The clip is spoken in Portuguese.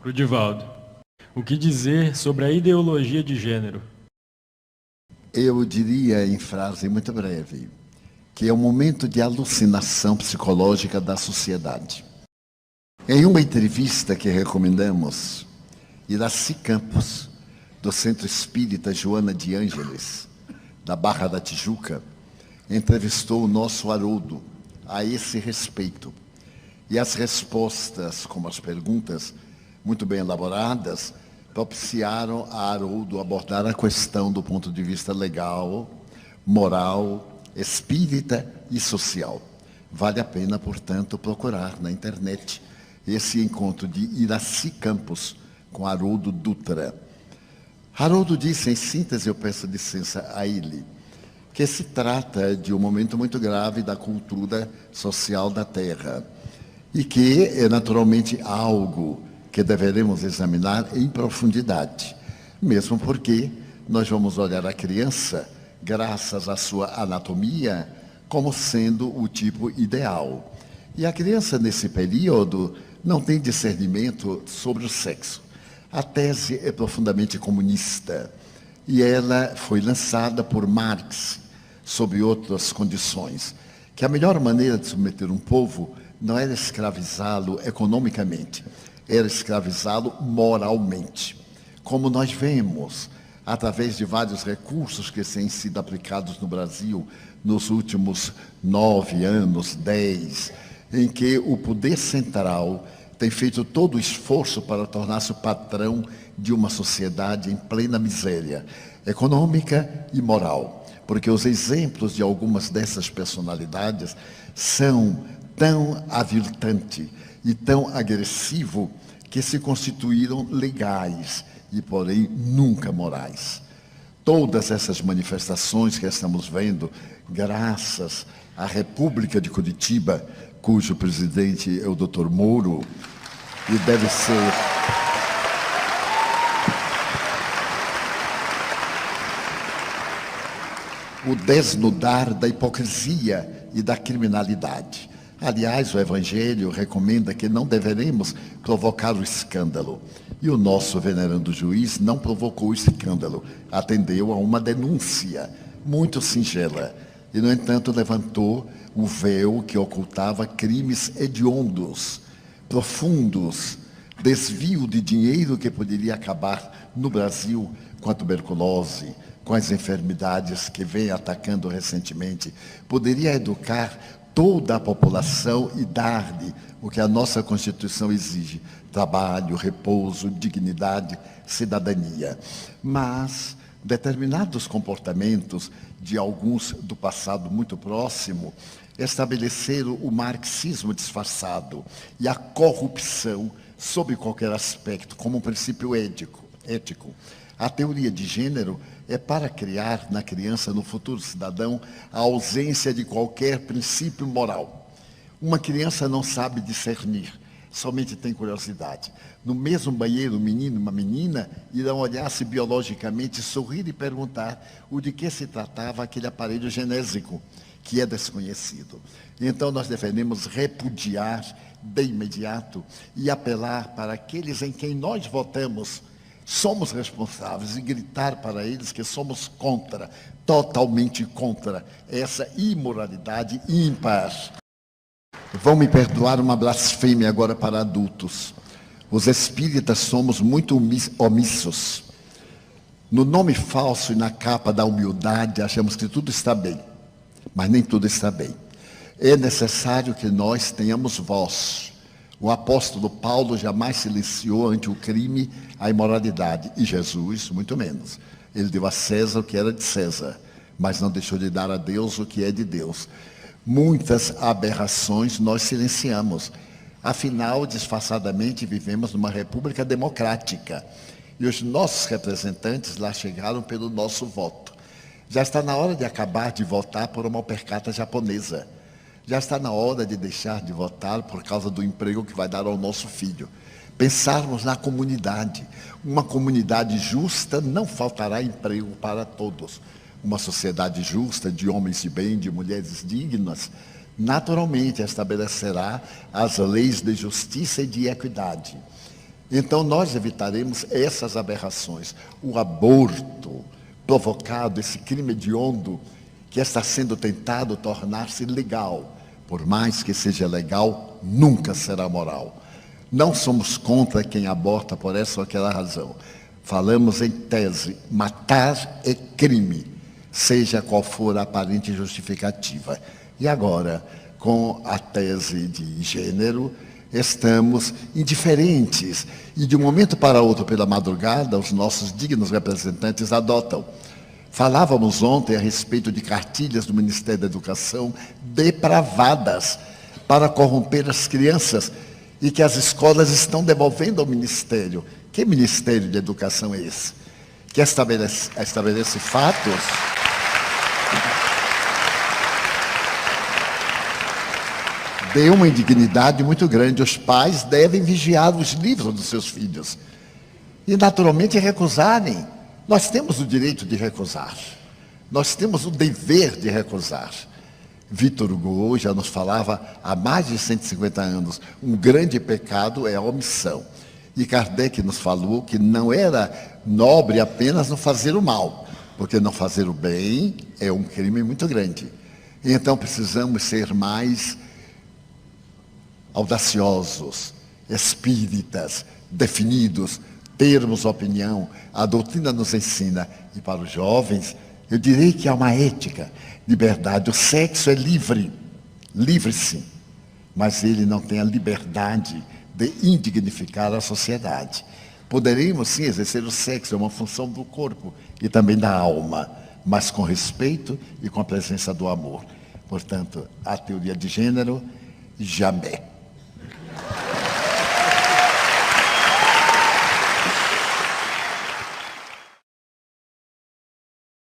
Rudivaldo, o que dizer sobre a ideologia de gênero? Eu diria, em frase muito breve, que é um momento de alucinação psicológica da sociedade. Em uma entrevista que recomendamos, Iraci Campos, do Centro Espírita Joana de Ângeles, da Barra da Tijuca, entrevistou o nosso Haroldo a esse respeito. E as respostas, como as perguntas, muito bem elaboradas, propiciaram a Haroldo abordar a questão do ponto de vista legal, moral, espírita e social. Vale a pena, portanto, procurar na internet esse encontro de Iraci Campos com Haroldo Dutra. Haroldo disse, em síntese, eu peço licença a ele, que se trata de um momento muito grave da cultura social da Terra e que é naturalmente algo que deveremos examinar em profundidade, mesmo porque nós vamos olhar a criança, graças à sua anatomia, como sendo o tipo ideal. E a criança, nesse período, não tem discernimento sobre o sexo. A tese é profundamente comunista e ela foi lançada por Marx, sob outras condições, que a melhor maneira de submeter um povo não era escravizá-lo economicamente, era escravizá-lo moralmente. Como nós vemos, através de vários recursos que têm sido aplicados no Brasil nos últimos 9 anos, 10, em que o poder central tem feito todo o esforço para tornar-se o patrão de uma sociedade em plena miséria econômica e moral. Porque os exemplos de algumas dessas personalidades são tão aviltantes e tão agressivos que se constituíram legais e, porém, nunca morais. Todas essas manifestações que estamos vendo, graças à República de Curitiba, cujo presidente é o Dr. Moro, e deve ser o desnudar da hipocrisia e da criminalidade. Aliás, o Evangelho recomenda que não deveremos provocar o escândalo. E o nosso venerando juiz não provocou o escândalo, atendeu a uma denúncia muito singela. E, no entanto, levantou o véu que ocultava crimes hediondos, profundos, desvio de dinheiro que poderia acabar no Brasil com a tuberculose, com as enfermidades que vem atacando recentemente, poderia educar toda a população e dar-lhe o que a nossa Constituição exige: trabalho, repouso, dignidade, cidadania. Mas determinados comportamentos de alguns do passado muito próximo estabeleceram o marxismo disfarçado e a corrupção sob qualquer aspecto como um princípio ético. A teoria de gênero é para criar na criança, no futuro cidadão, a ausência de qualquer princípio moral. Uma criança não sabe discernir, somente tem curiosidade. No mesmo banheiro, um menino e uma menina irão olhar-se biologicamente, sorrir e perguntar o de que se tratava aquele aparelho genésico, que é desconhecido. Então nós devemos repudiar de imediato e apelar para aqueles em quem nós votamos, somos responsáveis, e gritar para eles que somos contra, totalmente contra, essa imoralidade ímpar. Vão me perdoar uma blasfêmia agora para adultos. Os espíritas somos muito omissos. No nome falso e na capa da humildade, achamos que tudo está bem, mas nem tudo está bem. É necessário que nós tenhamos voz. O apóstolo Paulo jamais silenciou ante o crime a imoralidade, e Jesus, muito menos. Ele deu a César o que era de César, mas não deixou de dar a Deus o que é de Deus. Muitas aberrações nós silenciamos. Afinal, disfarçadamente, vivemos numa república democrática. E os nossos representantes lá chegaram pelo nosso voto. Já está na hora de acabar de votar por uma alpercata japonesa. Já está na hora de deixar de votar por causa do emprego que vai dar ao nosso filho. Pensarmos na comunidade. Uma comunidade justa, não faltará emprego para todos. Uma sociedade justa, de homens de bem, de mulheres dignas, naturalmente estabelecerá as leis de justiça e de equidade. Então nós evitaremos essas aberrações. O aborto provocado, esse crime hediondo que está sendo tentado tornar-se legal. Por mais que seja legal, nunca será moral. Não somos contra quem aborta por essa ou aquela razão. Falamos em tese, matar é crime, seja qual for a aparente justificativa. E agora, com a tese de gênero, estamos indiferentes. E de um momento para outro, pela madrugada, os nossos dignos representantes adotam. Falávamos ontem a respeito de cartilhas do Ministério da Educação depravadas para corromper as crianças e que as escolas estão devolvendo ao Ministério. Que Ministério de Educação é esse? Que estabelece fatos? Deu uma indignidade muito grande. Os pais devem vigiar os livros dos seus filhos. E, naturalmente, recusarem. Nós temos o direito de recusar. Nós temos o dever de recusar. Victor Hugo já nos falava há mais de 150 anos, um grande pecado é a omissão. E Kardec nos falou que não era nobre apenas não fazer o mal, porque não fazer o bem é um crime muito grande. Então precisamos ser mais audaciosos, espíritas, definidos, termos opinião. A doutrina nos ensina. E para os jovens, eu direi que há uma ética, liberdade. O sexo é livre, livre sim, mas ele não tem a liberdade de indignificar a sociedade. Poderíamos sim exercer o sexo, é uma função do corpo e também da alma, mas com respeito e com a presença do amor. Portanto, a teoria de gênero, jamais.